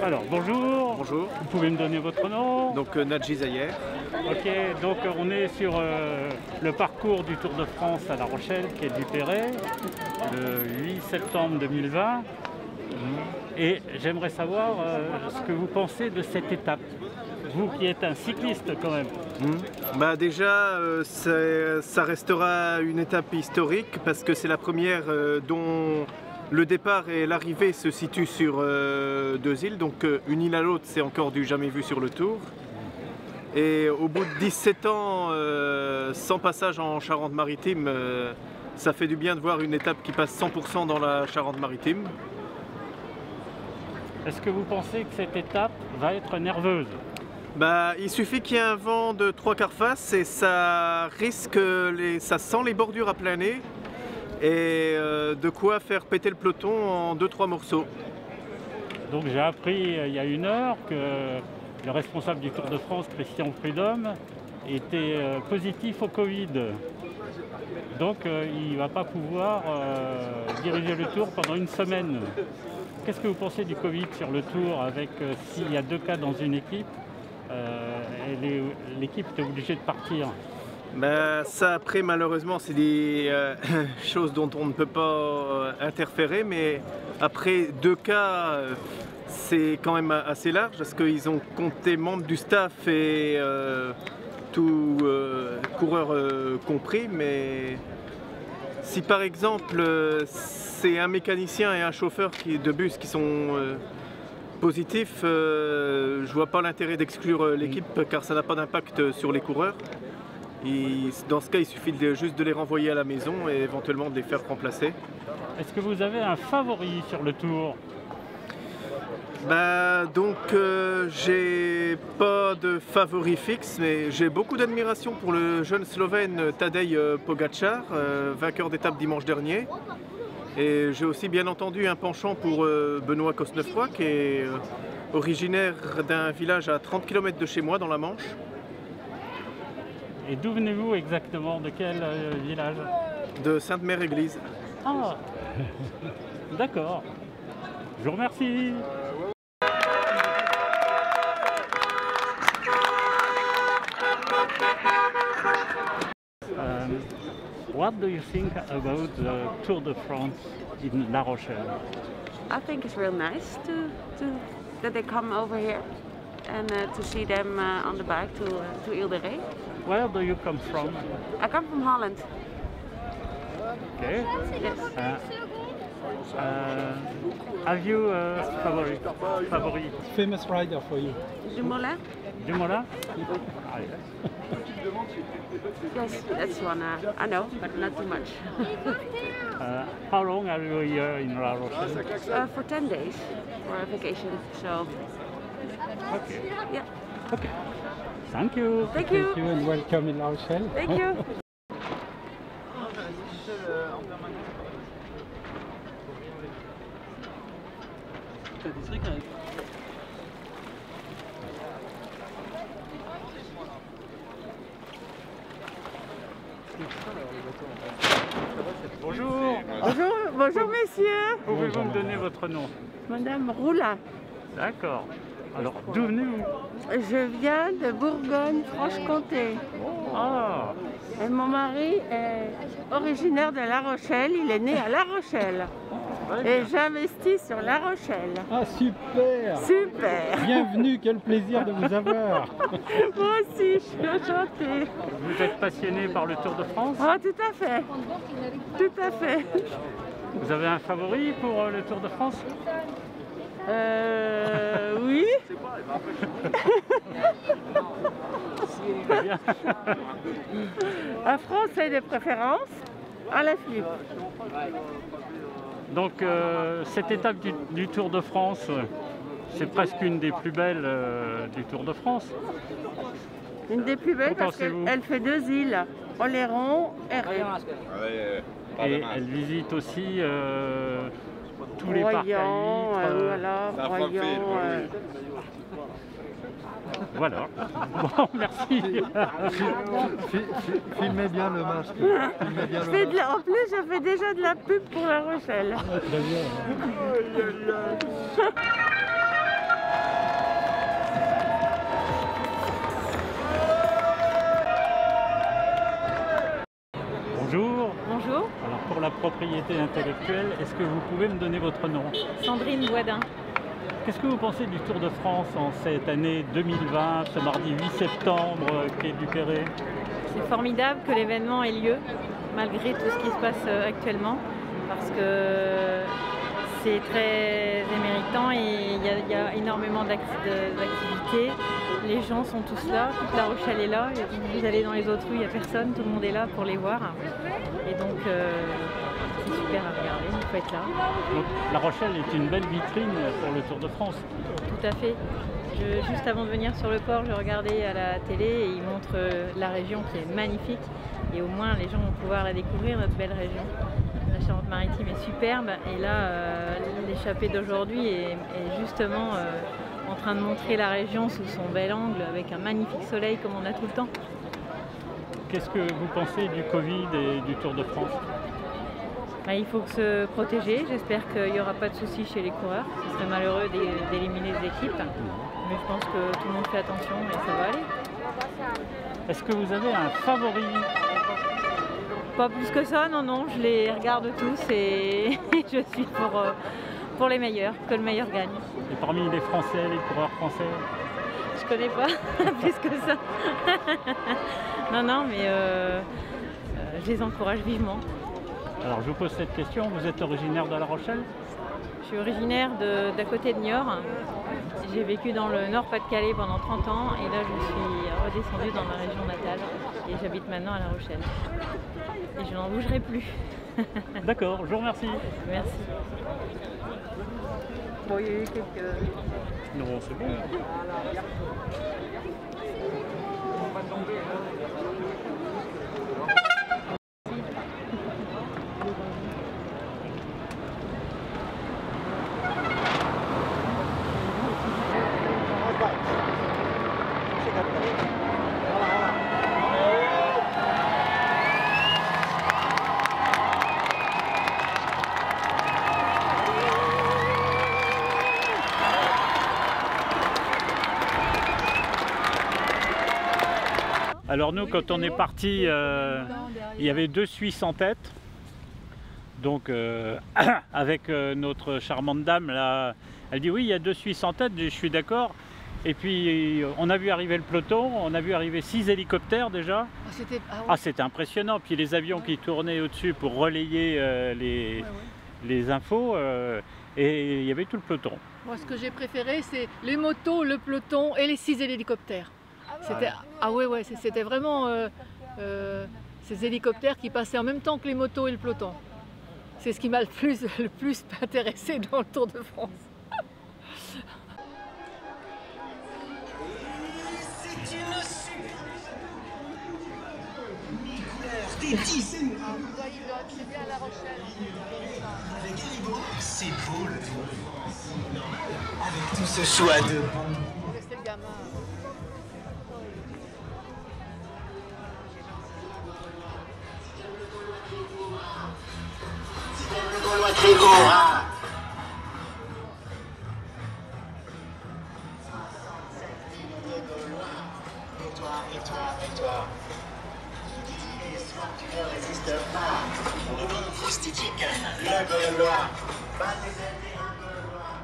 Alors bonjour. Bonjour. Vous pouvez me donner votre nom? Donc Nadji Zayer. Ok, donc on est sur le parcours du Tour de France à La Rochelle, qui est du Perret, le 8 septembre 2020. Et j'aimerais savoir ce que vous pensez de cette étape. Vous qui êtes un cycliste quand même. Bah déjà, ça restera une étape historique parce que c'est la première dont le départ et l'arrivée se situent sur deux îles. Donc une île à l'autre, c'est encore du jamais vu sur le Tour. Et au bout de 17 ans, sans passage en Charente-Maritime, ça fait du bien de voir une étape qui passe 100% dans la Charente-Maritime. Est-ce que vous pensez que cette étape va être nerveuse? Bah, il suffit qu'il y ait un vent de 3/4 face et ça risque, ça sent les bordures à plein nez et de quoi faire péter le peloton en 2-3 morceaux. Donc j'ai appris il y a une heure que le responsable du Tour de France, Christian Prudhomme, était positif au Covid. Donc il ne va pas pouvoir diriger le Tour pendant une semaine. Qu'est-ce que vous pensez du Covid sur le Tour avec s'il y a 2 cas dans une équipe, l'équipe est obligée de partir? Ben, ça après malheureusement c'est des choses dont on ne peut pas interférer, mais après 2 cas c'est quand même assez large parce qu'ils ont compté membres du staff et tout coureur compris, mais si par exemple c'est un mécanicien et un chauffeur de bus qui sont positifs, je vois pas l'intérêt d'exclure l'équipe car ça n'a pas d'impact sur les coureurs. Dans ce cas, il suffit juste de les renvoyer à la maison et éventuellement de les faire remplacer. Est-ce que vous avez un favori sur le Tour? Bah, donc j'ai pas de favori fixe, mais j'ai beaucoup d'admiration pour le jeune Slovène Tadej Pogačar, vainqueur d'étape dimanche dernier. Et j'ai aussi bien entendu un penchant pour Benoît Cosnefroy, qui est originaire d'un village à 30 km de chez moi dans la Manche. Et d'où venez-vous exactement? De quel village? De Sainte-Mère-Église. Ah, d'accord. Je vous remercie. What do you think about the Tour de France in La Rochelle? I think it's real nice that they come over here and to see them on the bike to Ile de Ré. Where do you come from? I come from Holland. Okay. Yes. Have you a favorite? Famous rider for you? Dumoulin? Dumoulin? Ah, yes. Yes, that's one I know, but not too much. How long are you here in La Rochelle? For 10 days for a vacation, so Okay. yeah. Okay. Thank you. Thank you. Thank you and welcome in La Rochelle. Thank you. Bonjour. Bonjour messieurs. Pouvez-vous me donner votre nom? Madame Roulin. D'accord. Alors, d'où venez-vous? Je viens de Bourgogne-Franche-Comté. Ah, Et mon mari est originaire de La Rochelle, il est né à La Rochelle. Et j'investis sur La Rochelle. Ah super! Super. Bienvenue, quel plaisir de vous avoir! Moi aussi, je suis enchantée. vous êtes passionné par le Tour de France? Ah, tout à fait. Tout à fait. Vous avez un favori pour le Tour de France? Oui. Très bien. Un Français de préférence, à la Philippe. Donc, cette étape du Tour de France, c'est presque une des plus belles du Tour de France. Une des plus belles Que parce pensez-vous? qu'elle fait 2 îles, Oléron et Ré. Et elle visite aussi tous les parcs à Royan, huîtres. voilà, Royan. Voilà. Bon, merci. Filmez bien le masque. Filmez bien Je fais en plus, je fais déjà de la pub pour La Rochelle. Très bien. pour la propriété intellectuelle. Est-ce que vous pouvez me donner votre nom? Sandrine Boisdin. Qu'est-ce que vous pensez du Tour de France en cette année 2020, ce mardi 8 septembre, quai du Perret? C'est formidable que l'événement ait lieu, malgré tout ce qui se passe actuellement, parce que c'est très éméritant et il y a énormément d'activités. Les gens sont tous là, toute La Rochelle est là. Vous allez dans les autres rues, il n'y a personne, tout le monde est là pour les voir. Et donc, c'est super à regarder, il faut être là. Donc, La Rochelle est une belle vitrine pour le Tour de France. Tout à fait. Juste avant de venir sur le port, je regardais à la télé et ils montrent la région qui est magnifique. Et au moins, les gens vont pouvoir la découvrir, notre belle région. La Charente-Maritime est superbe. Et là, l'échappée d'aujourd'hui est justement en train de montrer la région sous son bel angle, avec un magnifique soleil comme on a tout le temps. Qu'est-ce que vous pensez du Covid et du Tour de France? Il faut se protéger. J'espère qu'il n'y aura pas de soucis chez les coureurs. Ce serait malheureux d'éliminer les équipes. Mais je pense que tout le monde fait attention et ça va aller. Est-ce que vous avez un favori? Pas plus que ça, non, je les regarde tous et je suis pour les meilleurs, que le meilleur gagne. Et parmi les Français, les coureurs français? Je connais pas plus que ça. non, mais je les encourage vivement. Alors je vous pose cette question, vous êtes originaire de La Rochelle? Je suis originaire d'à côté de Niort. J'ai vécu dans le Nord-Pas-de-Calais pendant 30 ans et là je suis redescendue dans ma région natale et j'habite maintenant à La Rochelle. Et je n'en bougerai plus. D'accord, je vous remercie. Merci. Bon, il y a eu quelques... Non, c'est bon. Alors nous, quand on est parti, il y avait 2 Suisses en tête. Donc avec notre charmante dame, là, elle dit oui, il y a 2 Suisses en tête, je suis d'accord. Et puis on a vu arriver le peloton, on a vu arriver 6 hélicoptères déjà. C'était impressionnant. Puis les avions qui tournaient au-dessus pour relayer les infos. Et il y avait tout le peloton. Moi, ce que j'ai préféré, c'est les motos, le peloton et les 6 hélicoptères. C'était vraiment ces hélicoptères qui passaient en même temps que les motos et le peloton. C'est ce qui m'a le plus intéressé dans le Tour de France. C'est bien La Rochelle. Avec Haribo, c'est beau le Tour de France. Avec tout ce choix de... Restez le gamin. Gaulois très gros, hein. Et toi. Tu ne résistes pas. Le prostitue, le Gaulois. Pas des amis, un Gaulois.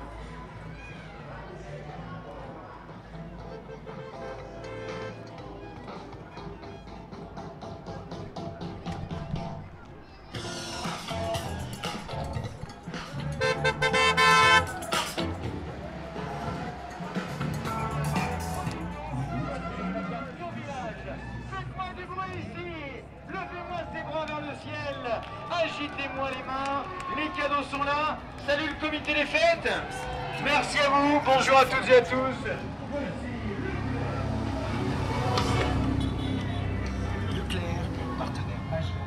Agitez-moi les mains, les cadeaux sont là. Salut le comité des fêtes. Merci à vous, bonjour à toutes et à tous. Leclerc, partenaire majeur.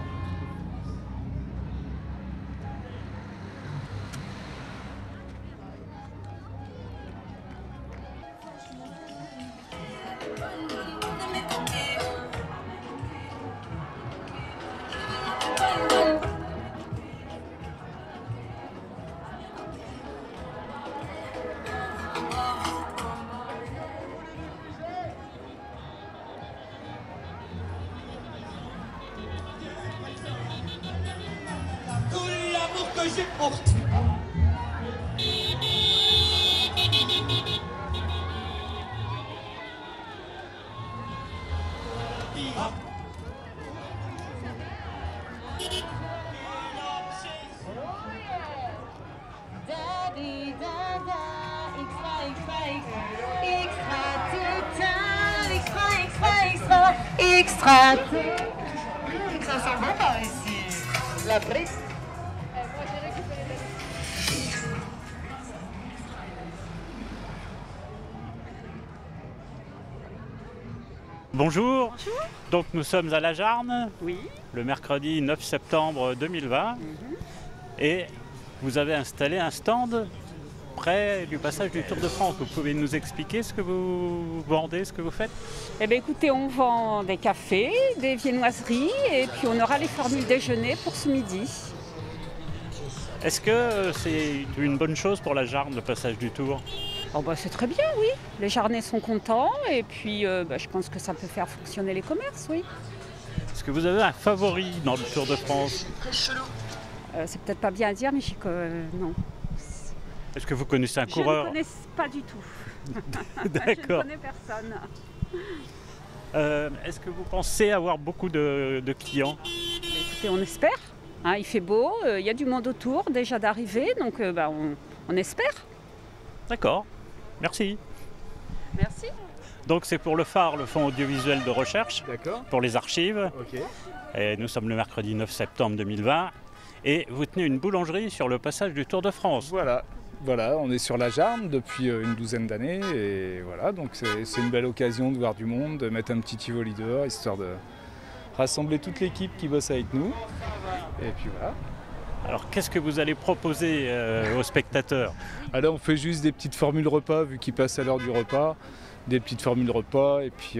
porte. Daddy, dada, extra total, extra. Ça sent bon par ici. La presse. Bonjour. Donc nous sommes à La Jarne, Oui. le mercredi 9 septembre 2020. Et vous avez installé un stand près du passage du Tour de France. Vous pouvez nous expliquer ce que vous vendez, ce que vous faites? Eh bien écoutez, on vend des cafés, des viennoiseries et puis on aura les formules déjeuner pour ce midi. Est-ce que c'est une bonne chose pour La Jarne, le passage du Tour? Oh bah c'est très bien, oui. Les Jarnais sont contents et puis je pense que ça peut faire fonctionner les commerces, oui. Est-ce que vous avez un favori dans le Tour de France? C'est peut-être pas bien à dire, mais non. Est-ce que vous connaissez un Je coureur? ne connais pas du tout. D'accord. Je ne connais personne. Est-ce que vous pensez avoir beaucoup de clients? Écoutez, on espère. Hein, il fait beau, il y a du monde autour déjà d'arriver, donc on espère. D'accord, merci. Merci. Donc c'est pour le phare, le fonds audiovisuel de recherche, D'accord. pour les archives. Ok. Et nous sommes le mercredi 9 septembre 2020. Et vous tenez une boulangerie sur le passage du Tour de France. Voilà, on est sur La Jarne depuis une douzaine d'années et voilà, donc c'est une belle occasion de voir du monde, de mettre un petit Tivoli dehors, histoire de rassembler toute l'équipe qui bosse avec nous. Et puis voilà. Alors qu'est-ce que vous allez proposer aux spectateurs? Alors on fait juste des petites formules repas, vu qu'ils passent à l'heure du repas, des petites formules repas, et puis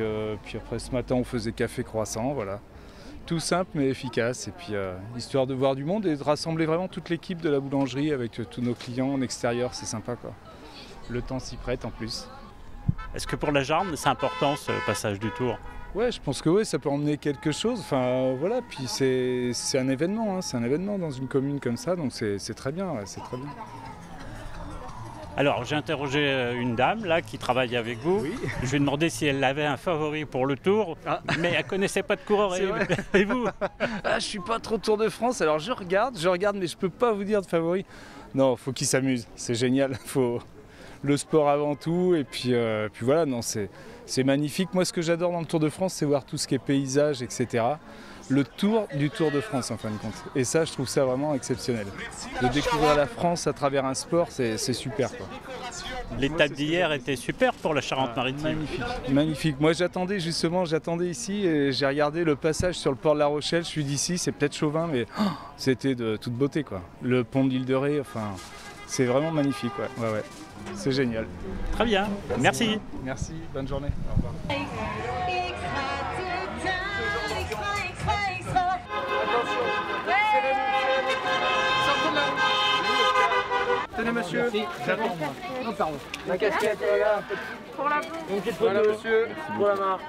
après ce matin on faisait café croissant, voilà. Tout simple mais efficace, et puis histoire de voir du monde et de rassembler vraiment toute l'équipe de la boulangerie avec tous nos clients en extérieur, c'est sympa quoi. Le temps s'y prête en plus. Est-ce que pour La Jarne, c'est important ce passage du Tour? Ouais, je pense que oui, ça peut emmener quelque chose, enfin voilà, puis c'est un événement, hein, c'est un événement dans une commune comme ça, donc c'est très bien, ouais, c'est très bien. Alors j'ai interrogé une dame là qui travaille avec vous. Oui. Je lui ai demandé si elle avait un favori pour le Tour, mais elle connaissait pas de coureur. Et vous? Je suis pas trop Tour de France, alors je regarde, mais je peux pas vous dire de favori. Non, faut qu'il s'amuse, c'est génial, faut le sport avant tout, et puis voilà, non, c'est magnifique. Moi ce que j'adore dans le Tour de France, c'est voir tout ce qui est paysage, etc. Le tour du Tour de France en fin de compte. Et ça, je trouve ça vraiment exceptionnel. De découvrir la France à travers un sport, c'est super quoi. L'étape d'hier était super pour la Charente-Maritime. Magnifique, magnifique. Moi j'attendais ici et j'ai regardé le passage sur le port de La Rochelle. Je suis d'ici, c'est peut-être chauvin, mais c'était de toute beauté quoi. Le pont de l'île de Ré, enfin, c'est vraiment magnifique, ouais. C'est génial. Très bien, merci. Merci, bonne journée. Au revoir. Tenez monsieur. J'attends. Non, pardon. La casquette, voilà. Pour la Voilà monsieur. Pour la marque.